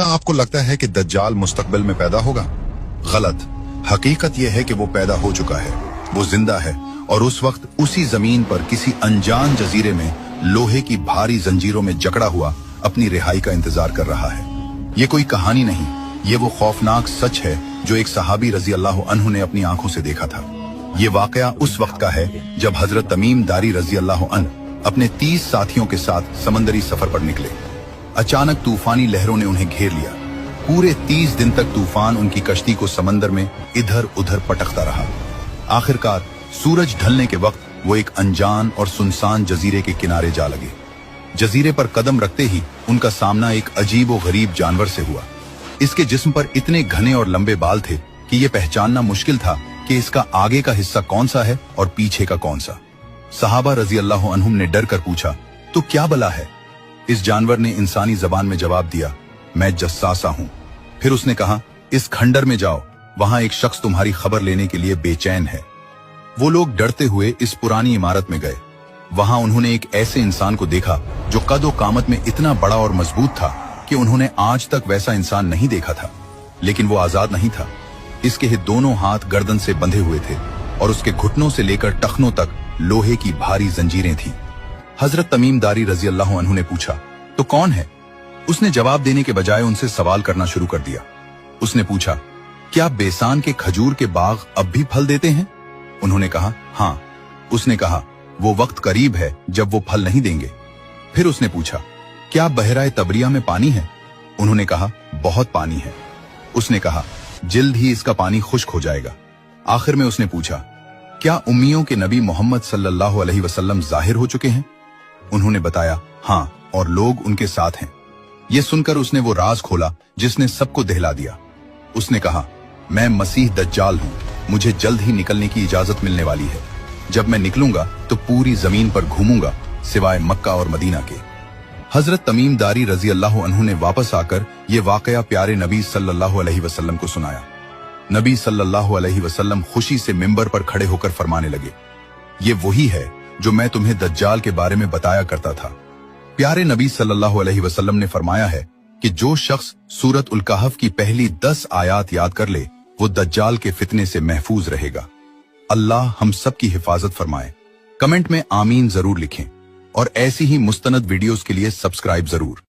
आपको लगता है कि दज्जाल मुस्तकबिल में पैदा होगा? गलत। हकीकत यह है कि वो पैदा हो चुका है, वो जिंदा है और उस वक्त उसी जमीन पर किसी अनजान जजीरे में लोहे की भारी जंजीरों में जकड़ा हुआ अपनी रिहाई का इंतजार कर रहा है। ये कोई कहानी नहीं, ये वो खौफनाक सच है जो एक सहाबी रजी अल्लाह अन्हु ने अपनी आंखों से देखा था। ये वाकया उस वक्त का है जब हजरत तमीम दारी रजी अल्लाह अन्हु अपने 30 साथियों के साथ समंदरी सफर पर निकले। अचानक तूफानी लहरों ने उन्हें घेर लिया। पूरे 30 दिन तक तूफान उनकी कश्ती को समंदर में इधर उधर पटकता रहा। आखिरकार सूरज ढलने के वक्त वो एक अनजान और सुनसान जजीरे के किनारे जा लगे। जजीरे पर कदम रखते ही उनका सामना एक अजीब व गरीब जानवर से हुआ। इसके जिस्म पर इतने घने और लंबे बाल थे कि ये पहचानना मुश्किल था कि इसका आगे का हिस्सा कौन सा है और पीछे का कौन सा। सहाबा रजी अल्लाह अन्हुम ने डर कर पूछा, तो क्या बला है? इस जानवर ने इंसानी जबान में जवाब दिया, मैं जस्सासा हूं। फिर उसने कहा, इस खंडर में जाओ, वहां एक शख्स तुम्हारी खबर लेने के लिए बेचैन है। वो लोग डरते हुए इस पुरानी इमारत में गए। वहां उन्होंने एक ऐसे इंसान को देखा जो कद व कामत में इतना बड़ा और मजबूत था कि उन्होंने आज तक वैसा इंसान नहीं देखा था। लेकिन वो आजाद नहीं था। इसके दोनों हाथ गर्दन से बंधे हुए थे और उसके घुटनों से लेकर टखनों तक लोहे की भारी जंजीरें थीं। हजरत तमीम दारी रजी अल्लाह अन्हु ने पूछा, तो कौन है? उसने जवाब देने के बजाय उनसे सवाल करना शुरू कर दिया। उसने पूछा, क्या बेसान के खजूर के बाग अब भी फल देते हैं? उन्होंने कहा, हाँ। उसने कहा, वो वक्त करीब है जब वो फल नहीं देंगे। फिर उसने पूछा, क्या बहराए तबरिया में पानी है? उन्होंने कहा, बहुत पानी है। उसने कहा, जल्द ही इसका पानी खुश्क हो जाएगा। आखिर में उसने पूछा, क्या उम्मियों के नबी मोहम्मद सल्लल्लाहु अलैहि वसल्लम जाहिर हो चुके हैं? उन्होंने बताया, हाँ, और लोग उनके साथ हैं। यह सुनकर उसने वो राज खोला जिसने सबको दहला दिया। उसने कहा, मैं मसीह दज्जाल हूं, मुझे जल्द ही निकलने की इजाजत मिलने वाली है। जब मैं निकलूंगा तो पूरी जमीन पर घूमूंगा सिवाय मक्का और मदीना के। हजरत तमीम दारी रजी अल्लाह अन्हु ने वापस आकर ये वाकया प्यारे नबी सल्लल्लाहु अलैहि वसल्लम को सुनाया। नबी सल्लल्लाहु अलैहि वसल्लम खुशी से मिंबर पर खड़े होकर फरमाने लगे, ये वही है जो मैं तुम्हें दज्जाल के बारे में बताया करता था। प्यारे नबी सल्लल्लाहु अलैहि वसल्लम ने फरमाया है कि जो शख्स सूरत उल कहफ की पहली 10 आयात याद कर ले वो दज्जाल के फितने से महफूज रहेगा। अल्लाह हम सब की हिफाजत फरमाए। कमेंट में आमीन जरूर लिखें और ऐसी ही मुस्तनद वीडियोस के लिए सब्सक्राइब जरूर।